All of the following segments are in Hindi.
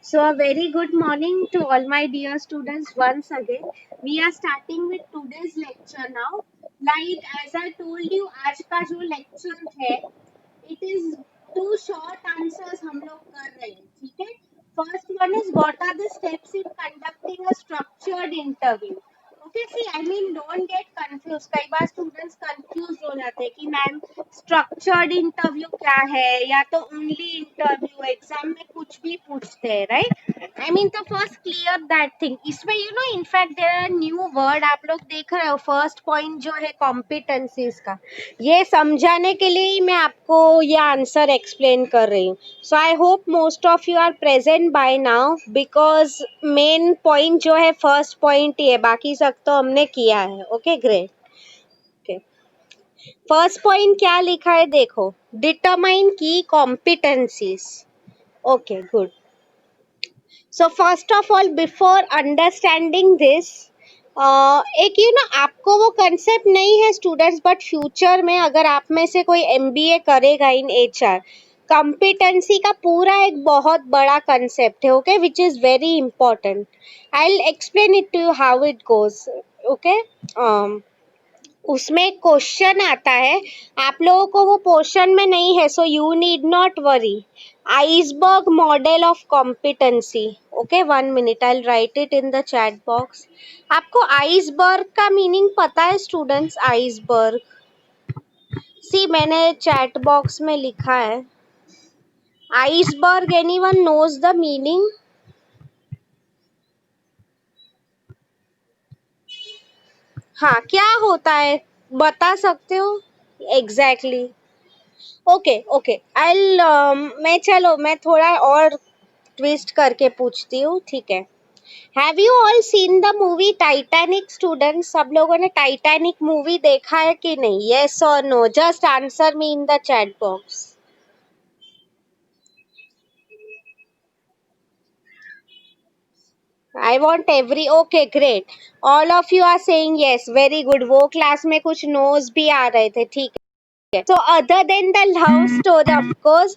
So, a very good morning to all my dear students once again. We are starting with today's lecture now. Like as I told you, आज का जो lecture है, it is two short answers हम लोग कर रहे हैं, ठीक है? First one is what are the steps in conducting a structured interview? Okay, see, I mean, don't get confused. कई बार students confused हो जाते हैं कि मैम structured interview क्या है या तो only interview एग्जाम में कुछ भी पूछते हैं, right? I mean, तो first clear that thing. इसमें in fact there are new word आप लोग देख रहे हो. First point जो है competencies का, ये समझाने के लिए ही मैं आपको ये आंसर एक्सप्लेन कर रही हूँ. So I hope most of you are present by now because main point जो है फर्स्ट पॉइंट ही है, बाकी सब तो हमने किया है. Okay great. Okay, first point क्या लिखा है देखो, डिटरमाइन की competencies. Okay good. So first of all before understanding this, एक आपको वो कंसेप्ट नहीं है स्टूडेंट्स, बट फ्यूचर में अगर आप में से कोई एमबीए करेगा इन एचआर, कॉम्पिटेंसी का पूरा एक बहुत बड़ा कंसेप्ट है. Okay, which is very important. I will explain it to you how it goes. Okay, उसमें क्वेश्चन आता है, आप लोगों को वो पोर्शन में नहीं है, so you need not worry. Iceberg model of competency. Okay, 1 minute, I right it in the chat box. आपको आइसबर्ग का मीनिंग पता है स्टूडेंट्स? आइसबर्ग, सी मैंने चैट बॉक्स में लिखा है. Iceberg, anyone knows the meaning? हाँ, क्या होता है बता सकते हो? एग्जैक्टली. ओके ओके, आई मैं थोड़ा और ट्विस्ट करके पूछती हूँ, ठीक है? Have you all seen the movie Titanic students? सब लोगों ने टाइटैनिक मूवी देखा है कि नहीं? येस और no, just answer me in the chat box. I want every. Okay great, all of you are saying yes, very good. वो क्लास में कुछ नोज भी आ रहे थे, ठीक है? So other than the love story, of course,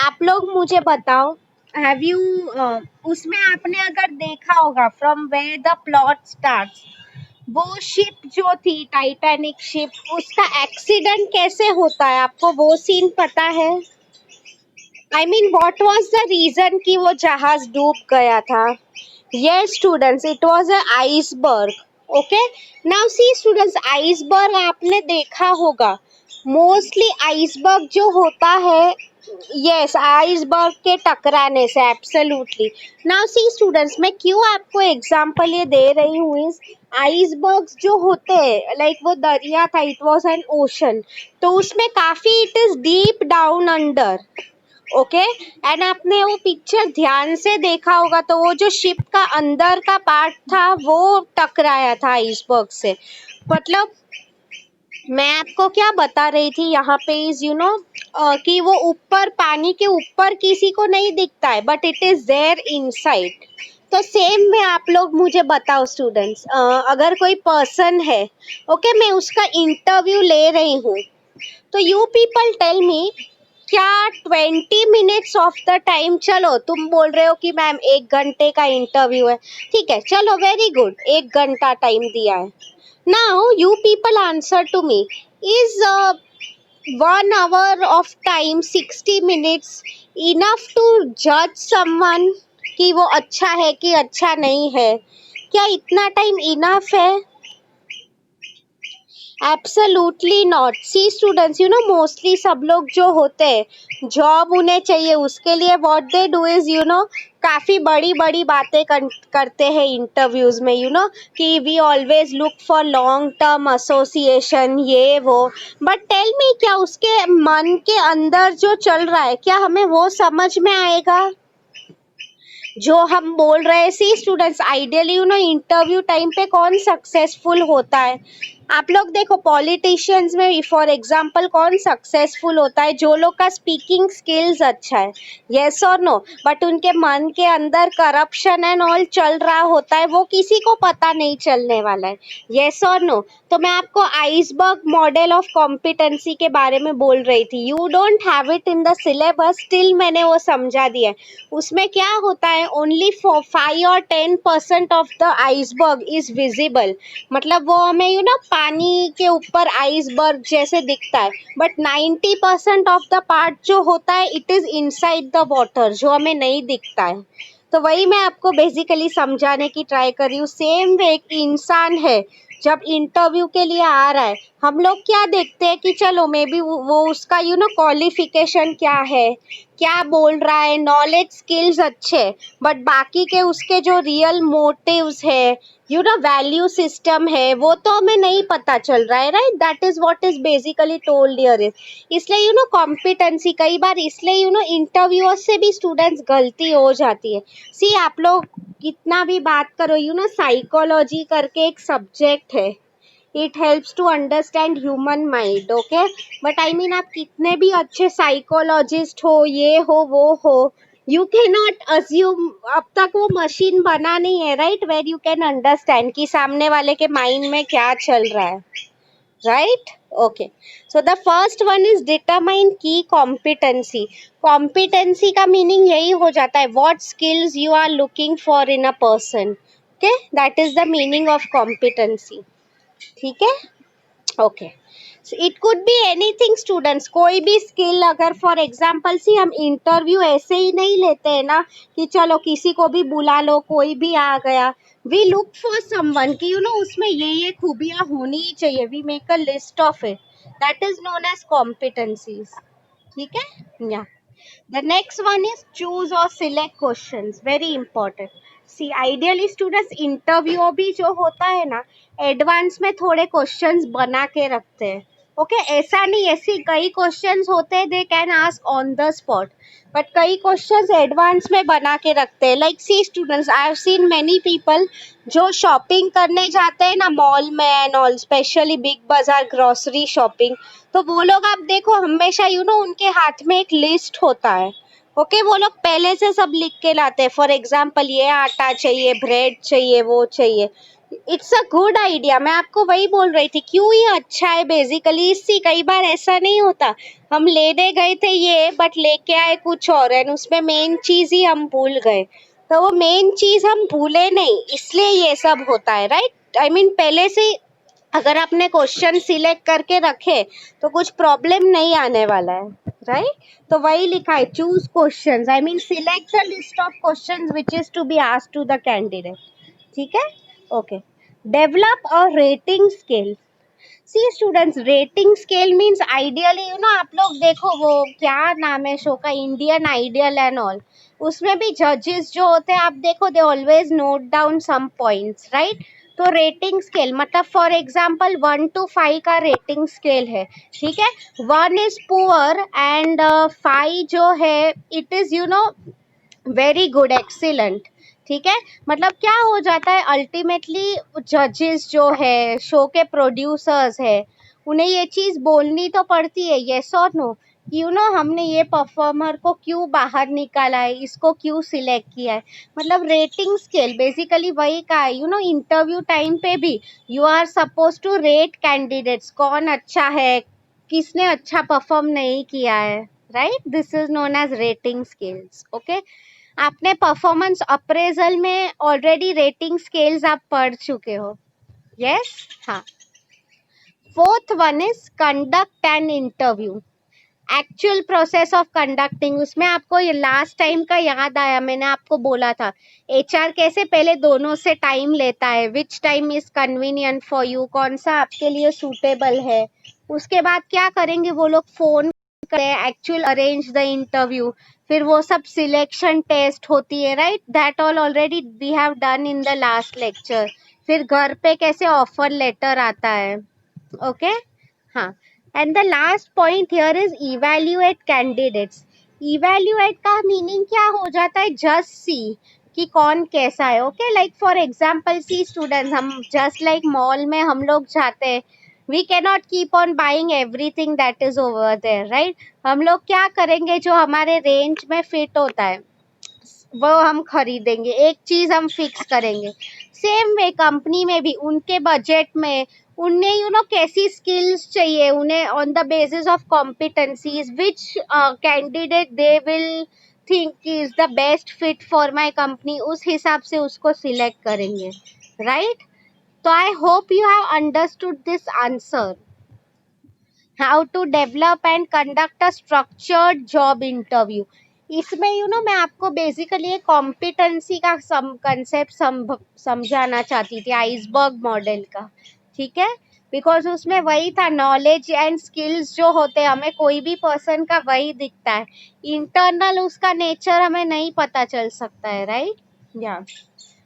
आप लोग मुझे बताओ, have you उसमें आपने अगर देखा होगा from where the plot starts, वो शिप जो थी टाइटैनिक शिप, उसका एक्सीडेंट कैसे होता है? आपको वो सीन पता है? I mean what was the reason कि वो जहाज डूब गया था? Yes students, it was a iceberg. Okay, now see students, iceberg आपने देखा होगा. मोस्टली आइसबर्ग जो होता है, यस, आइसबर्ग के टकराने से, एब्सोल्युटली. नाउ सी स्टूडेंट्स, मैं क्यों आपको एग्जांपल ये दे रही हूँ, इस आइसबर्ग्स जो होते हैं, लाइक वो दरिया था, इट वाज एन ओशन, तो उसमें काफी it is deep down under. Okay, and आपने वो पिक्चर ध्यान से देखा होगा, तो वो जो शिप का अंदर का पार्ट था वो टकराया था आइसबर्ग से. मतलब मैं आपको क्या बता रही थी यहाँ पे इज कि वो ऊपर, पानी के ऊपर किसी को नहीं दिखता है, but it is there inside. तो सेम में आप लोग मुझे बताओ स्टूडेंट्स, अगर कोई पर्सन है, ओके, मैं उसका इंटरव्यू ले रही हूँ, तो यू पीपल टेल मी, क्या 20 minutes ऑफ द टाइम, चलो तुम बोल रहे हो कि मैम 1 घंटे का इंटरव्यू है, ठीक है, चलो वेरी गुड, 1 घंटा टाइम दिया है. Now you people answer to me, is 1 hour of time, 60 minutes enough to जज समवन कि वो अच्छा है कि अच्छा नहीं है? क्या इतना टाइम इनफ है? Absolutely not. See students, mostly सब लोग जो होते हैं, जॉब उन्हें चाहिए, उसके लिए व्हाट दे डू इज काफी बड़ी बड़ी बातें करते हैं इंटरव्यूज में, कि we always look for long term association, ये वो. बट टेल मी, क्या उसके मन के अंदर जो चल रहा है, क्या हमें वो समझ में आएगा जो हम बोल रहे हैं? सी स्टूडेंट्स, आइडियली इंटरव्यू टाइम पे कौन सक्सेसफुल होता है? आप लोग देखो पॉलिटिशियंस में फॉर एग्जांपल कौन सक्सेसफुल होता है, जो लोग का स्पीकिंग स्किल्स अच्छा है, यस और नो, बट उनके मन के अंदर करप्शन एंड ऑल चल रहा होता है, वो किसी को पता नहीं चलने वाला है, यस और नो। तो मैं आपको आइसबर्ग मॉडल ऑफ कॉम्पिटेंसी के बारे में बोल रही थी, you don't have it in the syllabus, still मैंने वो समझा दिया है। उसमें क्या होता है, only 5 or 10% of the iceberg is visible, मतलब वो हमें पानी के ऊपर आइसबर्ग जैसे दिखता है, बट 90% ऑफ द पार्ट जो होता है it is inside the water, जो हमें नहीं दिखता है। तो वही मैं आपको बेसिकली समझाने की ट्राई कर रही हूँ। सेम वे एक इंसान है, जब इंटरव्यू के लिए आ रहा है, हम लोग क्या देखते हैं कि चलो मे बी वो उसका क्वालिफिकेशन क्या है, क्या बोल रहा है, नॉलेज स्किल्स अच्छे, बट बाकी के उसके जो रियल मोटिव्स है, वैल्यू सिस्टम है, वो तो हमें नहीं पता चल रहा है, right. That is what is basically told here is, इसलिए कॉम्पिटेंसी कई बार, इसलिए इंटरव्यूअर से भी स्टूडेंट्स गलती हो जाती है। सी आप लोग कितना भी बात करो, साइकोलॉजी करके एक सब्जेक्ट है, it helps to understand human mind, okay, but I mean आप कितने भी अच्छे साइकोलॉजिस्ट हो, ये हो वो हो, यू कैन नॉट अज्यूम, अब तक वो मशीन बना नहीं है, right, where you can understand कि सामने वाले के माइंड में क्या चल रहा है, right? Okay, so the first one is determine key competency. Competency का meaning यही हो जाता है, what skills you are looking for in a person, okay, that is the meaning of competency, ठीक है, okay. It could be anything students, कोई भी स्किल, अगर फॉर एग्जाम्पल सी हम इंटरव्यू ऐसे ही नहीं लेते हैं ना कि चलो किसी को भी बुला लो, कोई भी आ गया, वी लुक फॉर समवन कि उसमें ये खूबियां होनी ही चाहिए, we make a list of it, that is known as competencies, ठीक है। या the next one is choose or select questions, very important. See ideally students interview भी जो होता है ना, एडवांस में थोड़े क्वेश्चंस बना के रखते हैं, ओके ऐसा नहीं, ऐसी कई क्वेश्चंस होते हैं they can ask on the spot, but कई क्वेश्चंस एडवांस में बना के रखते हैं। Like see students, I have seen many people जो शॉपिंग करने जाते हैं ना मॉल में and all, specially Big Bazaar grocery shopping, तो वो लोग आप देखो हमेशा उनके हाथ में एक लिस्ट होता है, ओके वो लोग पहले से सब लिख के लाते हैं, फॉर एग्जाम्पल ये आटा चाहिए, ब्रेड चाहिए, वो चाहिए, इट्स अ गुड आइडिया, मैं आपको वही बोल रही थी, क्यों ये अच्छा है बेसिकली। इससे कई बार ऐसा नहीं होता, हम लेने गए थे ये बट लेके आए कुछ और एंड उसमें मेन चीज ही हम भूल गए, तो वो मेन चीज हम भूले नहीं, इसलिए ये सब होता है, राइट। आई मीन पहले से अगर आपने क्वेश्चन सिलेक्ट करके रखे तो कुछ प्रॉब्लम नहीं आने वाला है, राइट। तो वही लिखा है, choose questions, I mean select the list of questions which is to be asked to the candidate, ठीक है, okay. Develop a rating scale, see students rating scale means ideally आप लोग देखो वो क्या नाम है शो का, इंडियन आइडियल एंड ऑल, उसमें भी जजेस जो होते हैं आप देखो they always note down some points, right. तो रेटिंग स्केल मतलब फॉर एग्जाम्पल 1 to 5 का रेटिंग स्केल है, ठीक है, 1 इज पुअर एंड 5 जो है it is very good, excellent, ठीक है। मतलब क्या हो जाता है अल्टीमेटली, जजेस जो है, शो के प्रोड्यूसर्स है, उन्हें ये चीज बोलनी तो पड़ती है, यस और नो, कि हमने ये परफॉर्मर को क्यों बाहर निकाला है, इसको क्यों सिलेक्ट किया है, मतलब रेटिंग स्केल बेसिकली वही का है, इंटरव्यू टाइम पे भी you are suppose to rate candidates, कौन अच्छा है, किसने अच्छा परफॉर्म नहीं किया है, right, this is known as rating scales, okay. आपने परफॉर्मेंस अप्रेजल में ऑलरेडी रेटिंग स्केल्स आप पढ़ चुके हो, यस, हाँ। Fourth one is conduct an interview, actual process of conducting, उसमें आपको ये लास्ट टाइम का याद आया, मैंने आपको बोला था एचआर कैसे पहले दोनों से टाइम लेता है, which time is convenient for you, कौन सा आपके लिए सूटेबल है, उसके बाद क्या करेंगे वो लोग, फोन करें, एक्चुअल अरेंज द इंटरव्यू, फिर वो सब सिलेक्शन टेस्ट होती है, right, that all already we have done in the last lecture, फिर घर पे कैसे ऑफर लेटर आता है, ओके, हाँ। And the last point here is evaluate candidates, evaluate का मीनिंग क्या हो जाता है, जस्ट सी कि कौन कैसा है. Okay, like for example see students, हम जस्ट लाइक मॉल में हम लोग जाते हैं, we cannot keep on buying everything that is over there, right. हम लोग क्या करेंगे, जो हमारे रेंज में फिट होता है वो हम खरीदेंगे, एक चीज हम फिक्स करेंगे. सेम वे कंपनी में भी उनके बजट में उन्हें कैसी स्किल्स चाहिए, उन्हें on the basis of competencies which candidate they will think is the best fit for my company, उस हिसाब से उसको सिलेक्ट करेंगे, राइट. तो I hope you have understood this answer. How to develop and conduct a structured job interview. इसमें मैं आपको बेसिकली एक कॉम्पिटेंसी का कंसेप्ट समझाना चाहती थी, आइसबर्ग मॉडल का. ठीक है, बिकॉज उसमें वही था, नॉलेज एंड स्किल्स जो होते हैं हमें कोई भी पर्सन का वही दिखता है, इंटरनल उसका नेचर हमें नहीं पता चल सकता है, राइट. या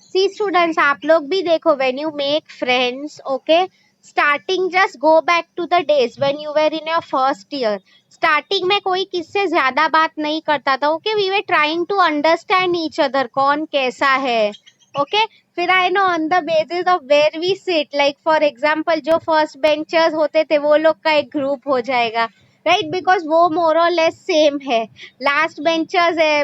सी स्टूडेंट्स, आप लोग भी देखो, when you make friends, okay, starting just go back to the days when you were in your first year. Starting में कोई किससे ज्यादा बात नहीं करता था. Okay, we were trying to understand each other, कौन कैसा है. ओके, फिर I know on the basis of where we sit, like for example जो फर्स्ट बेंचर्स होते थे वो लोग का एक ग्रुप हो जाएगा, राइट, बिकॉज वो मोर और लेस सेम है. लास्ट बेंचर्स है,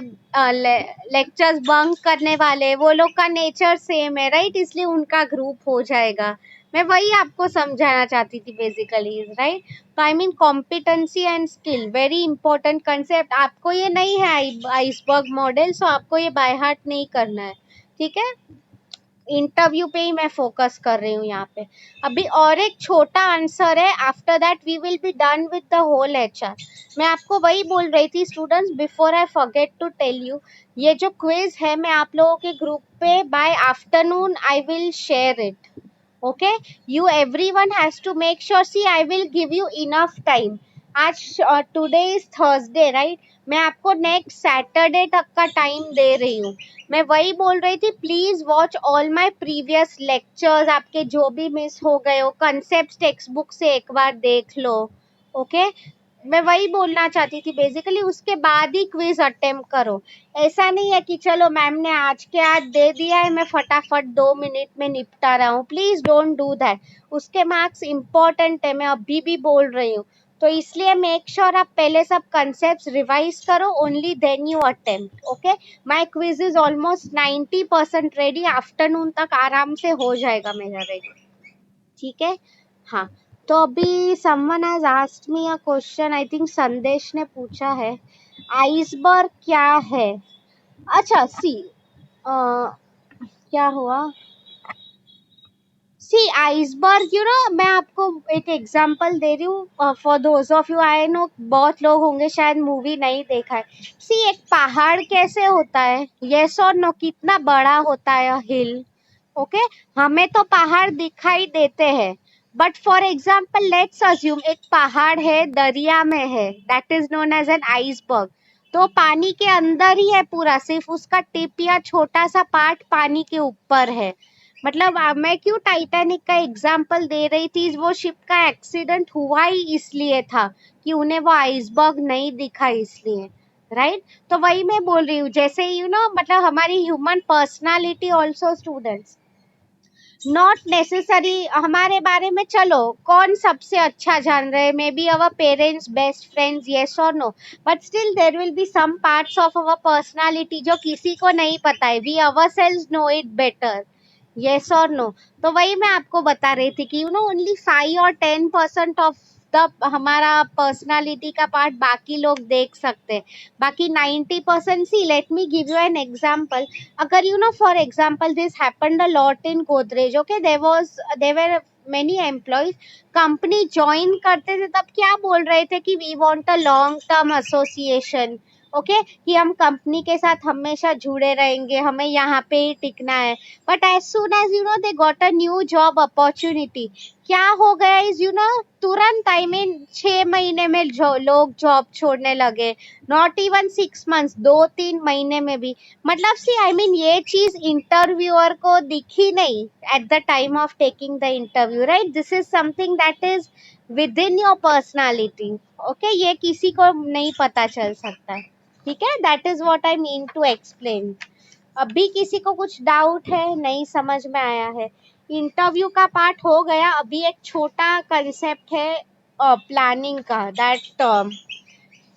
लेक्चर्स बंक करने वाले, वो लोग का नेचर सेम है, राइट, इसलिए उनका ग्रुप हो जाएगा. मैं वही आपको समझाना चाहती थी बेसिकली, राइट. तो I mean competency and skill very important concept. आपको ये नहीं है आइसबर्ग मॉडल, सो आपको ये बाय हार्ट नहीं करना है, ठीक है. इंटरव्यू पे ही मैं फोकस कर रही हूँ यहाँ पे. अभी और एक छोटा आंसर है, after that we will be done with the whole HR. मैं आपको वही बोल रही थी students, before I forget to tell you, ये जो क्विज है मैं आप लोगों के ग्रुप पे by afternoon I will share it. okay, you everyone has to make sure, see I will give you enough time. आज टुडे इज थर्सडे, राइट, मैं आपको नेक्स्ट सैटरडे तक का टाइम दे रही हूँ. मैं वही बोल रही थी, please watch all my previous lectures, आपके जो भी मिस हो गए हो कंसेप्ट टेक्स्ट बुक से एक बार देख लो. ओके, मैं वही बोलना चाहती थी बेसिकली, उसके बाद ही क्विज अटेम्प्ट करो. ऐसा नहीं है कि चलो मैम ने आज के आज दे दिया है, मैं फटाफट 2 मिनट में निपटा रहा हूँ. प्लीज डोंट डू दैट, उसके मार्क्स इंपॉर्टेंट है, मैं अभी भी बोल रही हूँ. तो इसलिए मेक श्योर आप पहले सब कंसेप्ट रिवाइज करो, only then you attempt. Okay, my quiz is almost 90% ready, afternoon तक आराम से हो जाएगा मेरा रेडी, ठीक है. हाँ, तो अभी someone has asked me a question, I think संदेश ने पूछा है, आइसबर्ग क्या है. अच्छा सी, क्या हुआ, सी आइसबर्ग, मैं आपको एक एग्जांपल दे रही हूँ, for those of you, I know बहुत लोग होंगे शायद मूवी नहीं देखा है. सी, एक पहाड़ कैसे होता है, यस और नो, कितना बड़ा होता है हिल. ओके, हमें तो पहाड़ दिखाई देते हैं, but for example let's assume एक पहाड़ है, दरिया में है, that is known as an iceberg. तो पानी के अंदर ही है पूरा, सिर्फ उसका टिप या छोटा सा पार्ट पानी के ऊपर है. मतलब मैं क्यों टाइटैनिक का एग्जाम्पल दे रही थी, वो शिप का एक्सीडेंट हुआ ही इसलिए था कि उन्हें वो आइसबर्ग नहीं दिखा इसलिए, राइट. तो वही मैं बोल रही हूँ, जैसे मतलब हमारी human personality also students, not necessary हमारे बारे में, चलो कौन सबसे अच्छा जान रहे, may be our parents, best friends, yes और no, but still there will be some parts of our personality जो किसी को नहीं पता है, we ourselves know it better, yes और नो. तो वही मैं आपको बता रही थी कि ओनली 5 और 10% ऑफ द हमारा पर्सनालिटी का पार्ट बाकी लोग देख सकते हैं, बाकी 90%. See let me give you an example. अगर for example this happened a lot in Godrej. Okay, there many employees, company join करते थे तब क्या बोल रहे थे कि we want a long term association. Okay, कि हम कंपनी के साथ हमेशा जुड़े रहेंगे, हमें यहाँ पे ही टिकना है. But as soon as they got a new job opportunity, क्या हो गया इज तुरंत, आई मीन 6 महीने में लोग जॉब छोड़ने लगे, नॉट इवन 6 मंथ्स, 2-3 महीने में भी. मतलब सी आई मीन ये चीज इंटरव्यूअर को दिखी नहीं at the time of taking the interview, right. This is something that is with in your personality. Okay, ये किसी को नहीं पता चल सकता है, ठीक है. That is what I mean to explain. अभी किसी को कुछ डाउट है, नहीं समझ में आया है? इंटरव्यू का पार्ट हो गया, अभी एक छोटा कंसेप्ट है प्लानिंग का, दैट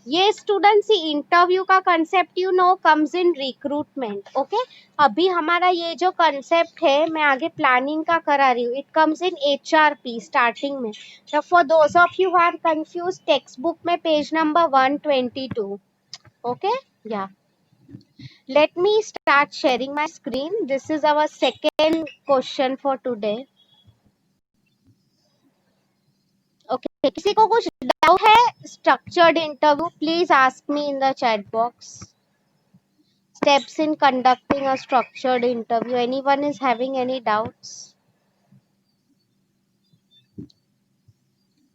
ये स्टूडेंट्स ही इंटरव्यू का concept comes in recruitment. Okay, अभी हमारा ये जो कंसेप्ट है, मैं आगे प्लानिंग का करा रही हूँ, it comes in HRP starting में। तो for those of you are confuse, text book में पेज नंबर 122। ओके, या let me start sharing my screen. This is our second question for today. Okay, किसी को कुछ डाउट है structured interview, please ask me in the chat box. Steps in conducting a structured interview. Anyone is having any doubts?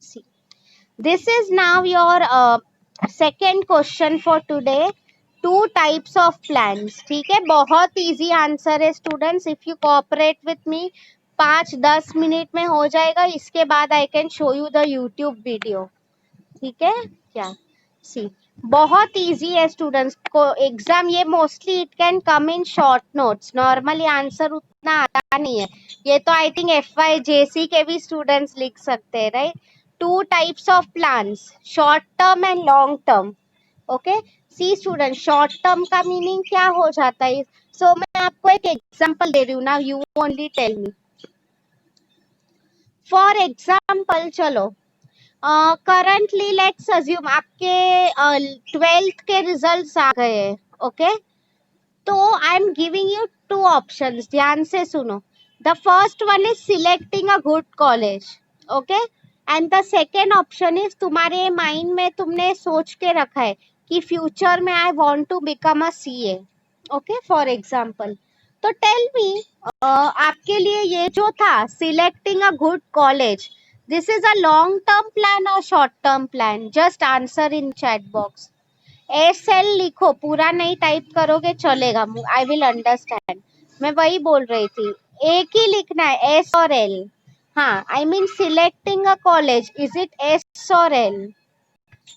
See, this is now your second question for today. Two types of plans. ठीक है, बहुत easy answer है students. If you cooperate with me, 5-10 minute में हो जाएगा. इसके बाद I can show you the YouTube video. ठीक है क्या? सी, बहुत इजी है स्टूडेंट्स को एग्जाम, ये mostly it can come in short notes, normally answer उतना आता नहीं है. ये तो आई थिंक FY JC के भी स्टूडेंट्स लिख सकते हैं, right? Two types of plans, short term and long term. Okay, see student, short term का मीनिंग क्या हो जाता है? सो मैं आपको एक एग्जांपल दे रही हूँ ना, you only tell me. For example, चलो करंटली लेट्स अज्यूम आपके 12th के रिजल्ट्स आ गए हैं. ओके, तो I am giving you two options, ध्यान से सुनो. The first one is selecting a good college. Okay, and the second option is तुम्हारे माइंड में तुमने सोच के रखा है कि फ्यूचर में I want to become a CA. Okay, for example. तो टेल मी, आपके लिए ये जो था selecting a good college, this is a long term plan और short term plan? Just answer in chat box. SL लिखो, पूरा नहीं टाइप करोगे चलेगा, आई विल अंडरस्टैंड. मैं वही बोल रही थी, एक ही लिखना है, S और L. हाँ, I mean selecting a college, is it S और L?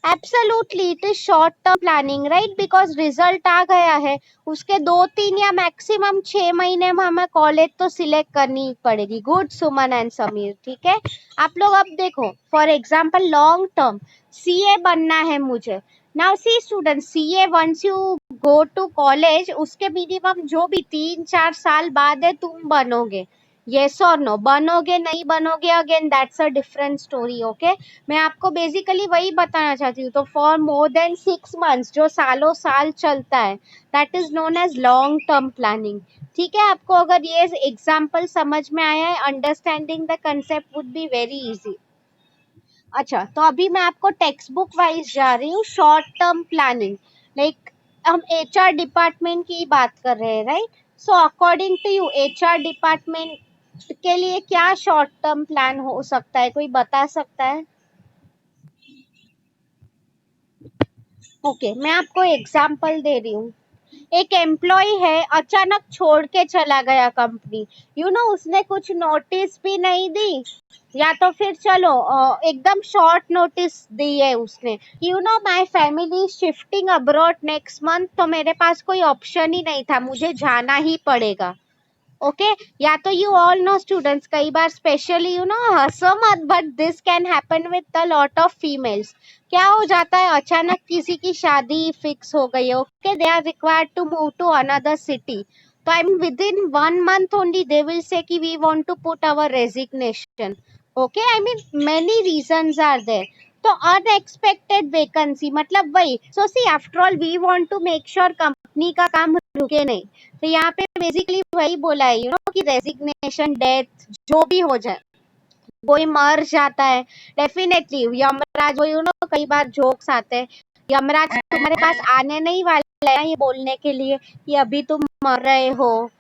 Absolutely it is short term planning, right? Because result आ गया है, उसके 2-3 या मैक्सिमम 6 महीने में हमें कॉलेज तो सिलेक्ट करनी ही पड़ेगी. गुड सुमन एंड समीर, ठीक है. आप लोग अब देखो, for example long term, CA बनना है मुझे. Now see student, CA once you go to college, उसके मिनिमम जो भी 3-4 साल बाद है तुम बनोगे. येस और नो? बनोगे नहीं बनोगे, again that's a different story. Okay, मैं आपको बेसिकली वही बताना चाहती हूँ. तो फॉर मोर देन 6 मंथ्स, जो सालों साल चलता है, that is known as long term planning. ठीक है, आपको अगर ये एग्जाम्पल समझ में आया है, understanding the concept would be very easy. अच्छा, तो अभी मैं आपको टेक्स्ट बुक वाइज जा रही हूँ. शॉर्ट टर्म प्लानिंग, लाइक हम HR डिपार्टमेंट की बात कर रहे हैं, right? So according to you HR department के लिए क्या शॉर्ट टर्म प्लान हो सकता है? कोई बता सकता है? ओके, मैं आपको एग्जांपल दे रही हूँ. एक एम्प्लॉय है, अचानक छोड़ के चला गया कंपनी. उसने कुछ नोटिस भी नहीं दी, या तो फिर चलो एकदम शॉर्ट नोटिस दी है उसने. My family shifting abroad next month, तो मेरे पास कोई ऑप्शन ही नहीं था, मुझे जाना ही पड़ेगा. ओके, या तो यू ऑल नो स्टूडेंट्स, कई बार स्पेशली हंसो मत, but this can happen with a lot of females. क्या हो जाता है, अचानक किसी की शादी फिक्स हो गई है. Okay, they are required to move to another city. तो I mean within 1 month only they will say कि we want to put our resignation. Okay, I mean many reasons are there. तो अनएक्सपेक्टेड वैकेंसी मतलब वही. So see, after all we want to make sure company का काम रुके नहीं. तो यहाँ पे बेसिकली वही बोला है कि रेजिग्नेशन, डेथ, जो भी हो जाए, कोई मर जाता है, डेफिनेटली यमराज, वो कई बार जोक्स आते हैं, यमराज तुम्हारे पास आने नहीं वाला है ये बोलने के लिए कि अभी तुम मर रहे हो,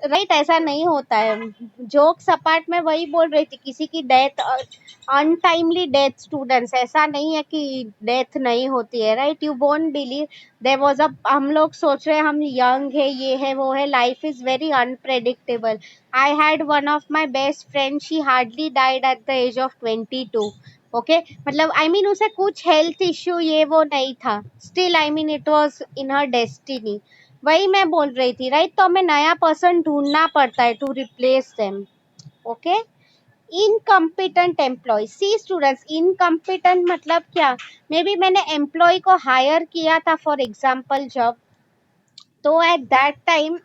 राइट? ऐसा नहीं होता है. जोक्स अपार्ट में वही बोल रही थी, किसी की डेथ, अनटाइमली डेथ स्टूडेंट्स, ऐसा नहीं है कि डेथ नहीं होती है, right? You won't believe, there was a, हम लोग सोच रहे हैं हम यंग है, ये है वो है, life is very unpredictable. I had one of my best friend, she hardly died at the age of 22. Okay, मतलब आई मीन उसे कुछ हेल्थ इश्यू ये वो नहीं था, still I mean it was in her destiny. वही मैं बोल रही थी, राइट? तो हमें नया पर्सन ढूंढना पड़ता है to replace them. Okay, incompetent employ. See students, incompetent मतलब क्या? मे बी मैंने एम्प्लॉय को हायर किया था फॉर एग्जाम्पल जब, तो एट दैट टाइम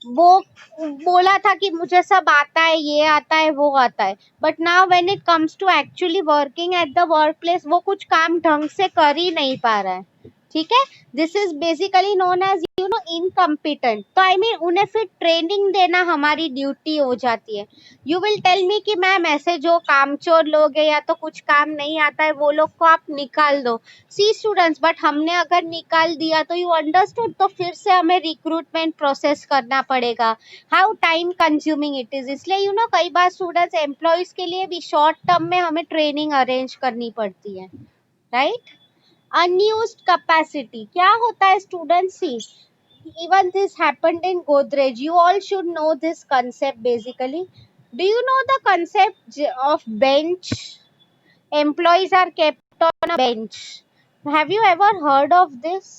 वो बोला था कि मुझे सब आता है, ये आता है, वो आता है, but now when it comes to actually working at the workplace, वो कुछ काम ढंग से कर ही नहीं पा रहा है। ठीक है, this is basically known as incompetent. तो आई मीन उन्हें फिर ट्रेनिंग देना हमारी ड्यूटी हो जाती है। यू विल टेल मी कि मैम ऐसे जो कामचोर लोग है या तो कुछ काम नहीं आता है, वो लोग को आप निकाल दो। सी स्टूडेंट्स, बट हमने अगर निकाल दिया तो यू अंडरस्टूड, तो फिर से हमें रिक्रूटमेंट प्रोसेस करना पड़ेगा। How time consuming it is. इसलिए कई बार स्टूडेंट्स एम्प्लॉयज के लिए भी शॉर्ट टर्म में हमें ट्रेनिंग अरेंज करनी पड़ती है, राइट? अनयूज्ड कैपेसिटी क्या होता है students? See, even this happened in Godrej. You all should know this concept basically. Do you know the concept of bench? Employees are kept on a bench. Have you ever heard of this?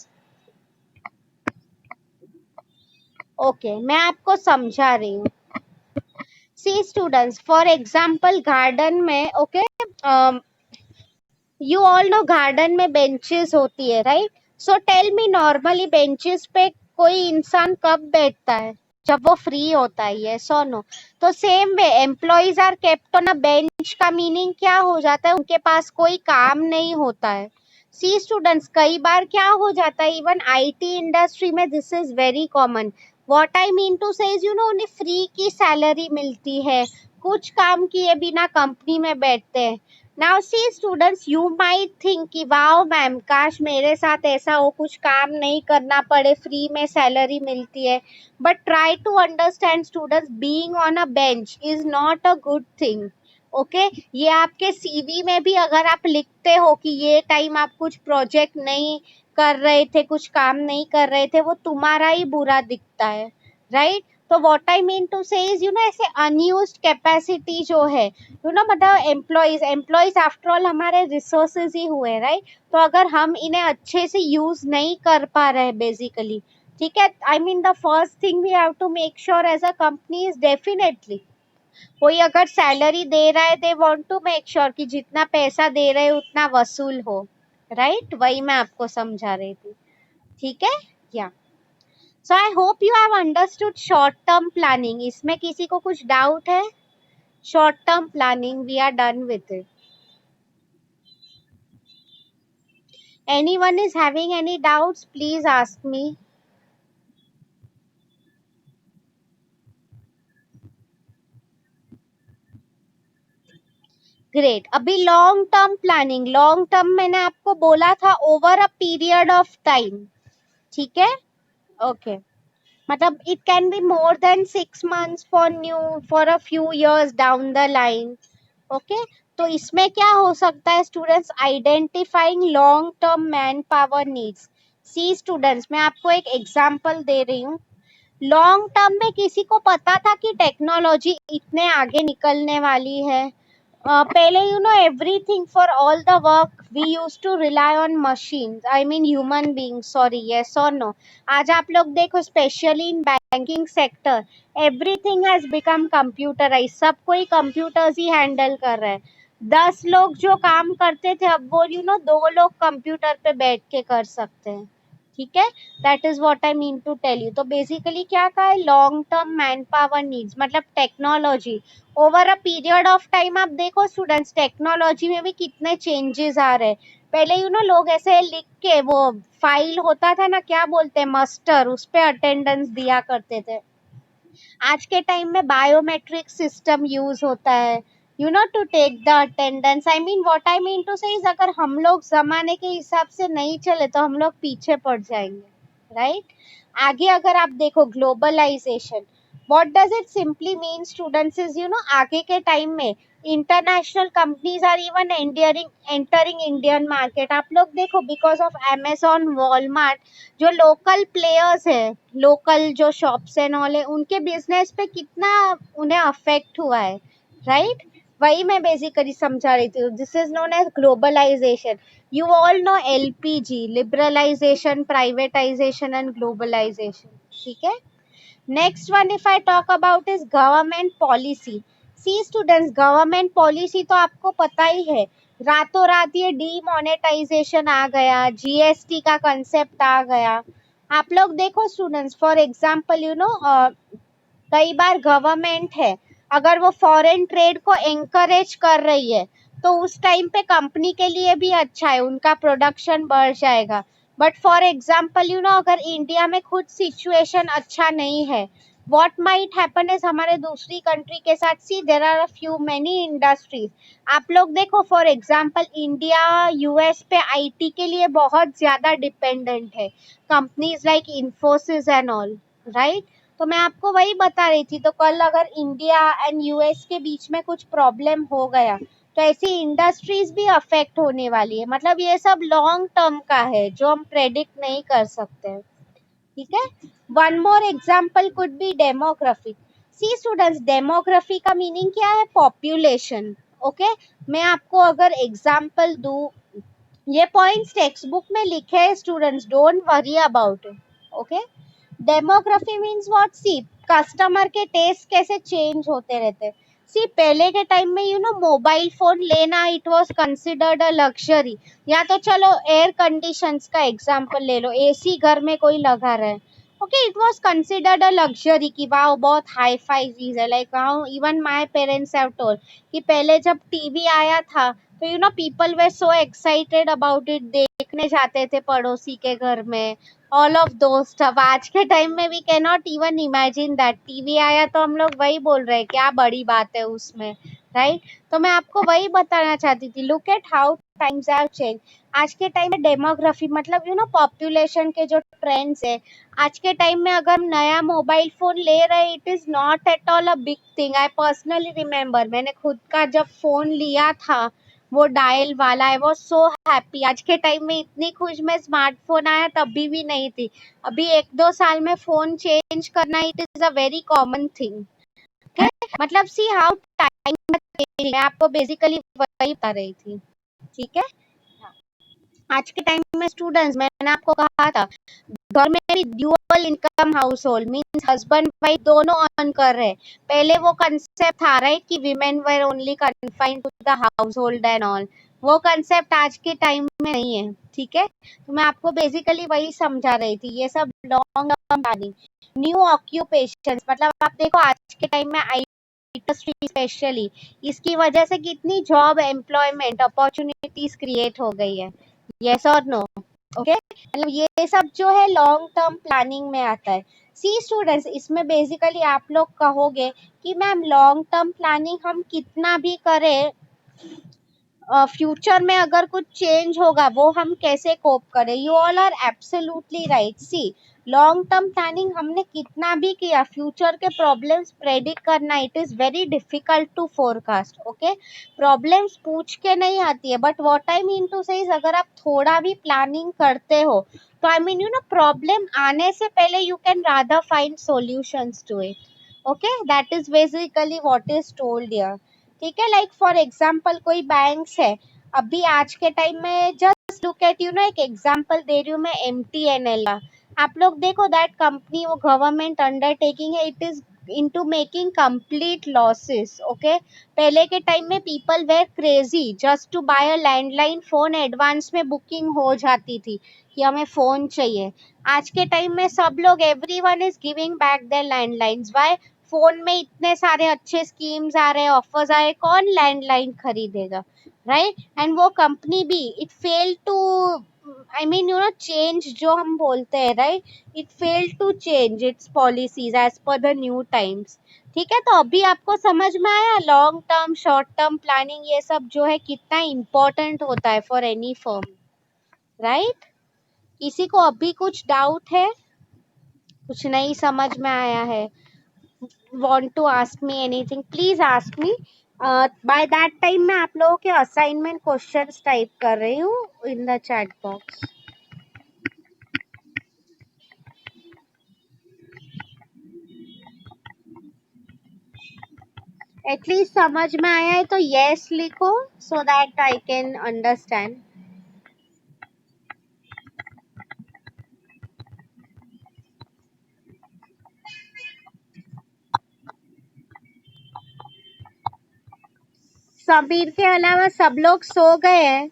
Okay, मैं आपको समझा रही हूँ। See students, for example garden में, okay, you all know garden में benches होती है, right? So tell me normally benches पे कोई इंसान कब बैठता है? जब वो फ्री होता है, yes or no? तो same way employees are kept on a bench का मीनिंग क्या हो जाता है? उनके पास कोई काम नहीं होता है। सी स्टूडेंट्स, कई बार क्या हो जाता है, इवन आईटी इंडस्ट्री में this is very common. What I mean to say is उन्हें फ्री की सैलरी मिलती है, कुछ काम किए बिना कंपनी में बैठते हैं। Now see students, you might think कि वाओ मैम, काश मेरे साथ ऐसा हो, कुछ काम नहीं करना पड़े, फ्री में सैलरी मिलती है। But try to understand students, being on a bench is not a good thing. Okay, ये आपके सीवी में भी अगर आप लिखते हो कि ये टाइम आप कुछ प्रोजेक्ट नहीं कर रहे थे, कुछ काम नहीं कर रहे थे, वो तुम्हारा ही बुरा दिखता है, राइट? तो what I mean to say is ऐसे अनयूज्ड कैपेसिटी जो है, मतलब एम्प्लॉइज आफ्टर ऑल हमारे रिसोर्सेज ही हुए, राइट? तो अगर हम इन्हें अच्छे से यूज नहीं कर पा रहे बेसिकली, ठीक है, I mean the first thing we have to make sure as a company is definitely, कोई अगर सैलरी दे रहा है, they want to make sure कि जितना पैसा दे रहे हैं उतना वसूल हो, राइट? वही मैं आपको समझा रही थी, ठीक है? या so I hope you have understood short term planning. इसमें किसी को कुछ डाउट है? Short term planning, we are done with it. Anyone is having any doubts, please ask me. Great. अभी long term planning, long term मैंने आपको बोला था over a period of time, ठीक है? ओके, मतलब it can be more than 6 months for a few years down the line. Okay, तो इसमें क्या हो सकता है students? Identifying long term man power needs. See students, मैं आपको एक एग्जांपल दे रही हूँ। लॉन्ग टर्म में किसी को पता था कि टेक्नोलॉजी इतने आगे निकलने वाली है? पहले everything for all the work we use to rely on machine, I mean human being, sorry, yes और नो? आज आप लोग देखो, specially in banking sector, everything has become computerize, सब कोई कंप्यूटर्स ही हैंडल कर रहे हैं। 10 लोग जो काम करते थे, अब वो 2 लोग कंप्यूटर पे बैठ के कर सकते हैं, ठीक है? That is what I mean to tell you. तो बेसिकली क्या कहा है? Long term man power needs मतलब technology over a period of time. आप देखो स्टूडेंट्स, टेक्नोलॉजी में भी कितने चेंजेस आ रहे हैं। पहले लोग ऐसे लिख के, वो फाइल होता था ना, क्या बोलते हैं, मस्टर, उस पे अटेंडेंस दिया करते थे। आज के टाइम में बायोमेट्रिक सिस्टम यूज होता है, to take the attendance. I mean what I mean to say is, अगर हम लोग जमाने के हिसाब से नहीं चले तो हम लोग पीछे पड़ जाएंगे, राइट? आगे अगर आप देखो globalization, what does it simply mean students is, आगे के टाइम में international companies are even entering Indian market. आप लोग देखो, बिकॉज ऑफ अमेजोन, वॉलमार्ट, जो लोकल प्लेयर्स है, लोकल जो शॉप्स एंड ऑल है, उनके बिजनेस पे कितना उन्हें अफेक्ट हुआ है, राइट? वही मैं बेसिकली समझा रही थी. This is known as globalization. You all know LPG, liberalization, privatization and globalization. ठीक है. Next one, if I talk about is government policy. See students, government policy तो आपको पता ही है. रातों रात ये डीमोनेटाइजेशन आ गया, GST का कंसेप्ट आ गया. आप लोग देखो स्टूडेंट्स, फॉर एग्जाम्पल कई बार गवर्नमेंट है, अगर वो फॉरेन ट्रेड को एंकरेज कर रही है तो उस टाइम पे कंपनी के लिए भी अच्छा है, उनका प्रोडक्शन बढ़ जाएगा. बट फॉर एग्जाम्पल अगर इंडिया में खुद सिचुएशन अच्छा नहीं है, व्हाट माइट हैपन इज हमारे दूसरी कंट्री के साथ. See there are a few many industries. आप लोग देखो फॉर एग्जाम्पल इंडिया US पे IT के लिए बहुत ज्यादा डिपेंडेंट है, companies like Infosys and all, right. तो मैं आपको वही बता रही थी. तो कल अगर इंडिया एंड US के बीच में कुछ प्रॉब्लम हो गया तो ऐसी इंडस्ट्रीज भी अफेक्ट होने वाली है. मतलब ये सब लॉन्ग टर्म का है जो हम प्रेडिक्ट नहीं कर सकते हैं. ठीक है. One more example could be demography. See students, demography का मीनिंग क्या है? पॉपुलेशन. ओके. मैं आपको अगर एग्जाम्पल दूं, ये पॉइंट्स टेक्स्ट बुक में लिखे हैं students, don't worry about it. Okay. Demography means what? See customer के टेस्ट कैसे चेंज होते रहते हैं. सी पहले के टाइम में मोबाइल फोन लेना it was considered a luxury. या तो चलो एयर कंडीशंस का एग्जांपल ले लो, AC घर में कोई लगा रहा है, okay, it was considered a luxury कि वाह बहुत हाई फाई चीज है. Like how even my parents have told कि पहले जब टीवी आया था तो people way so excited about it, देखने जाते थे पड़ोसी के घर में, ऑल ऑफ दो स्टफ. आज के टाइम में we can not even imagine that. TV आया तो हम लोग वही बोल रहे हैं क्या बड़ी बात है उसमें, राइट. तो मैं आपको वही बताना चाहती थी. Look at how times have change. आज के टाइम में डेमोग्राफी मतलब पॉपुलेशन के जो ट्रेंड्स है, आज के टाइम में अगर हम नया मोबाइल फोन ले रहे हैं, it is not at all a big thing. I personally remember मैंने खुद का जब फोन लिया था, वो डायल वाला, आई वाज सो हैप्पी. आज के टाइम में इतनी खुश मैं स्मार्टफोन आया तभी भी नहीं थी. अभी 1-2 साल में फोन चेंज करना it is a very common thing. मतलब सी हाउ टाइम, मैं आपको बेसिकली वही बता रही थी. ठीक है. आज के टाइम में स्टूडेंट्स, मैंने आपको कहा था घर में भी dual income household means husband wife दोनों अर्न कर रहे हैं. पहले वो कंसेप्ट था राइट कि women were only confined to the household and all, वो कंसेप्ट आज के टाइम में नहीं है. ठीक है. तो मैं आपको बेसिकली वही समझा रही थी. ये सब long term planning, new occupation, मतलब आप देखो आज के टाइम में इंडस्ट्री स्पेशली, इसकी वजह से कितनी जॉब एम्प्लॉयमेंट अपॉर्चुनिटीज क्रिएट हो गई है. यस और नो? ओके. मतलब ये सब जो है लॉन्ग टर्म प्लानिंग में आता है. सी स्टूडेंट्स, इसमें बेसिकली आप लोग कहोगे कि मैम लॉन्ग टर्म प्लानिंग हम कितना भी करें, फ्यूचर में अगर कुछ चेंज होगा वो हम कैसे कोप करें. You all are absolutely right. See long term planning हमने कितना भी किया, फ्यूचर के प्रॉब्लम्स प्रेडिक्ट करना it is very difficult to forecast. Okay. Problems पूछ के नहीं आती है, but what I mean to say is अगर आप थोड़ा भी प्लानिंग करते हो तो आई मीन प्रॉब्लम आने से पहले you can rather find solutions to it. Okay. That is basically what is told here. ठीक है. लाइक फॉर एग्जाम्पल कोई बैंक्स है, अभी आज के टाइम में जस्ट लुक एट एक एग्जाम्पल दे रही हूँ मैं MTNL का. आप लोग देखो दैट कंपनी वो गवर्नमेंट अंडरटेकिंग है, it is into making complete losses. Okay. पहले के टाइम में people were crazy just to buy a landline phone, advance में बुकिंग हो जाती थी कि हमें फोन चाहिए. आज के टाइम में सब लोग everyone is giving back their landlines. Why? Phone में इतने सारे अच्छे स्कीम्स आ रहे हैं, ऑफर्स आ रहे हैं, कौन लैंडलाइन खरीदेगा, राइट. एंड वो कंपनी भी it fail to, I mean change जो हम बोलते हैं right, it fail to change its policies as per the new times. ठीक है. तो अभी आपको समझ में आया long term short term planning ये सब जो है कितना इम्पोर्टेंट होता है फॉर एनी फर्म, राइट. किसी को अभी कुछ डाउट है, कुछ नहीं समझ में आया है, want to ask me anything, please ask me. By that time मैं आप लोगों के असाइनमेंट क्वेश्चंस टाइप कर रही हूँ in the chat box. At least समझ में आया है तो यस लिखो, so that I can understand. Sameer के अलावा सब लोग सो गए हैं।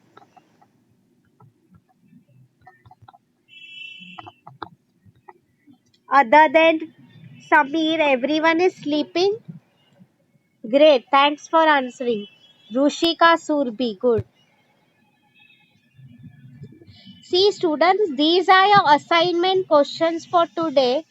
Other than Sameer everyone is sleeping. Great, thanks for answering. Rushika Surabhi, good. See students, these are your assignment questions for today.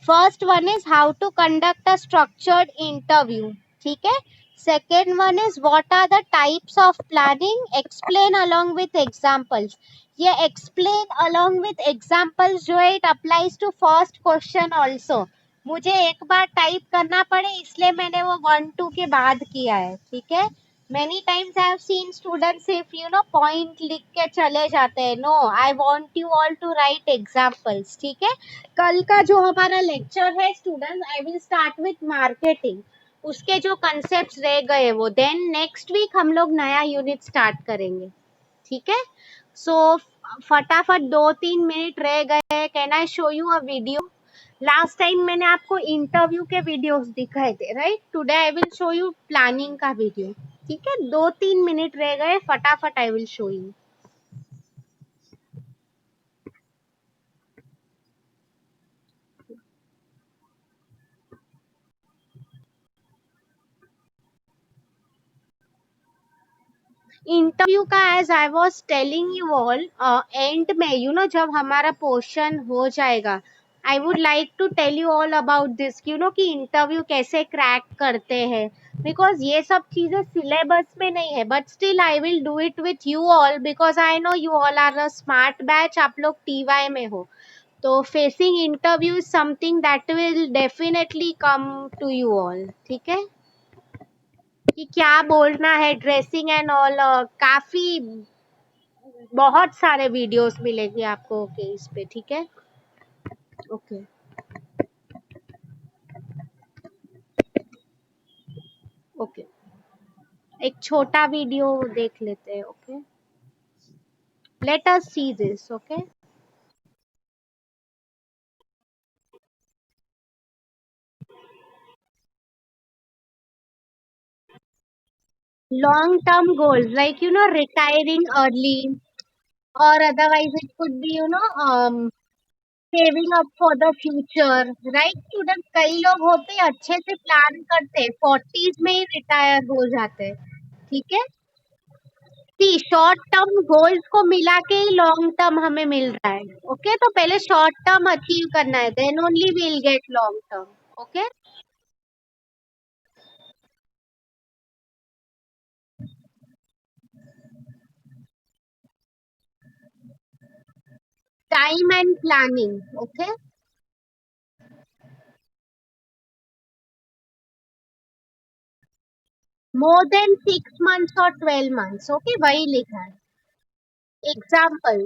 First one is how to conduct a structured interview. ठीक है? Second one is what are the types of planning? Explain along with examples. ये explain along with examples जो है it applies to first question also. मुझे एक बार टाइप करना पड़े इसलिए मैंने वो 1-2 के बाद किया है। ठीक है? Many times I have seen students if point लिख के चले जाते हैं। No, I want you all to write examples. ठीक है? कल का जो हमारा लेक्चर है students, I will start with marketing. उसके जो कंसेप्ट रह गए वो देन नेक्स्ट वीक हम लोग नया यूनिट स्टार्ट करेंगे। ठीक है? सो फटाफट 2-3 मिनट रह गए। Can I show you a video? Last time मैंने आपको इंटरव्यू के वीडियोस दिखाए थे, राइट? Today I will show you planning का वीडियो। ठीक है, 2-3 मिनट रह गए, फटाफट I will show you. Interview का as I was telling you all, end में जब हमारा पोर्शन हो जाएगा, I would like to tell you all about this कि इंटरव्यू कैसे क्रैक करते हैं, बिकॉज ये सब चीजें सिलेबस में नहीं है, but still I will do it with you all because I know you all are a smart batch. आप लोग टीवाई में हो तो facing interview is something that will definitely come to you all. ठीक है, कि क्या बोलना है, ड्रेसिंग एंड ऑल, काफी बहुत सारे वीडियोस मिलेंगे आपको। ओके, इस पे ठीक है। ओके, ओके, एक छोटा वीडियो देख लेते हैं। Okay, let us see this. Okay, long term goals like retiring early, और otherwise it could be saving up for the future, right student? कई लोग होते हैं अच्छे से प्लान करते हैं, 40s में ही रिटायर हो जाते हैं। ठीक है, सी शॉर्ट टर्म गोल्स को मिला के ही लॉन्ग टर्म हमें मिल रहा है। ओके, तो पहले शॉर्ट टर्म अचीव करना है, then only will get long term. Okay, time and planning. Okay, more than 6 months और 12 months। ओके, वही लिखा है। Example,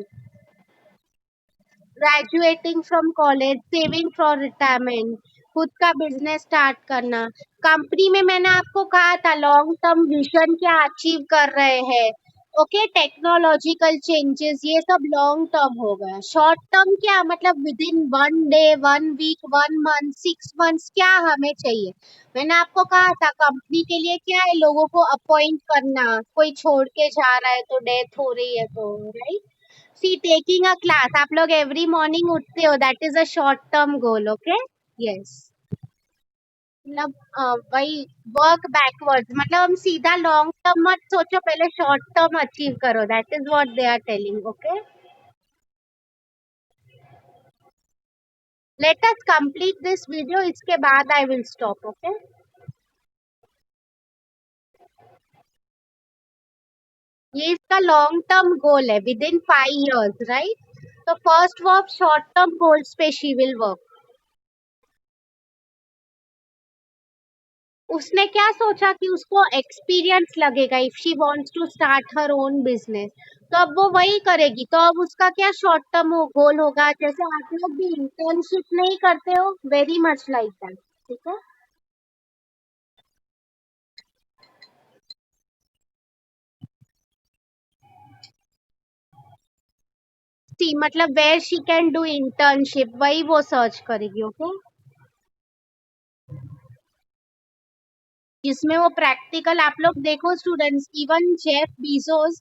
graduating from college, saving for retirement, खुद का बिजनेस स्टार्ट करना, कंपनी में मैंने आपको कहा था लॉन्ग टर्म विजन क्या अचीव कर रहे हैं। ओके, टेक्नोलॉजिकल चेंजेस, ये सब लॉन्ग टर्म हो गया। शॉर्ट टर्म क्या मतलब within 1 day, 1 week, 1 month, 6 months क्या हमें चाहिए। मैंने आपको कहा था कंपनी के लिए क्या है, लोगों को अपॉइंट करना, कोई छोड़ के जा रहा है तो डेथ हो रही है तो, right? See taking a class, आप लोग एवरी मॉर्निंग उठते हो, that is a short term goal. Okay, yes, मतलब वही वर्क बैकवर्ड्स, मतलब हम सीधा लॉन्ग टर्म मत सोचो, पहले शॉर्ट टर्म अचीव करो, that is what they are telling. Okay, let us complete this video, इसके बाद आई विल स्टॉप। ओके, ये इसका लॉन्ग टर्म गोल है, विद इन 5 years, राइट? तो फर्स्ट वो शॉर्ट टर्म गोल्स पे शी विल वर्क। उसने क्या सोचा कि उसको एक्सपीरियंस लगेगा if she wants to start her own business, तो अब वो वही करेगी। तो अब उसका क्या शॉर्ट टर्म गोल होगा, जैसे आप लोग भी इंटर्नशिप नहीं करते हो, वेरी मच लाइक दैट। ठीक है, सी मतलब where she can do internship, वही वो सर्च करेगी। ओके, जिसमें वो प्रैक्टिकल आप लोग देखो students, even Jeff Bezos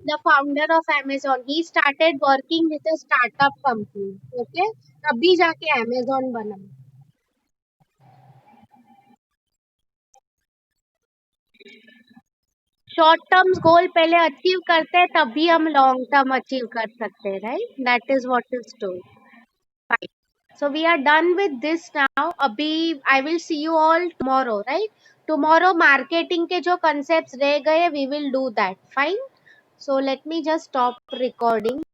the founder of Amazon, he started working with a startup company. Okay, तभी जाके अमेजोन बना। शॉर्ट टर्म गोल पहले अचीव करते हैं, तभी हम लॉन्ग टर्म अचीव कर सकते हैं, right? That is what is told. So we are done with this now. अभी I will see you all tomorrow, right? Tomorrow marketing के जो concepts रह गए, we will do that. Fine. So let me just stop recording.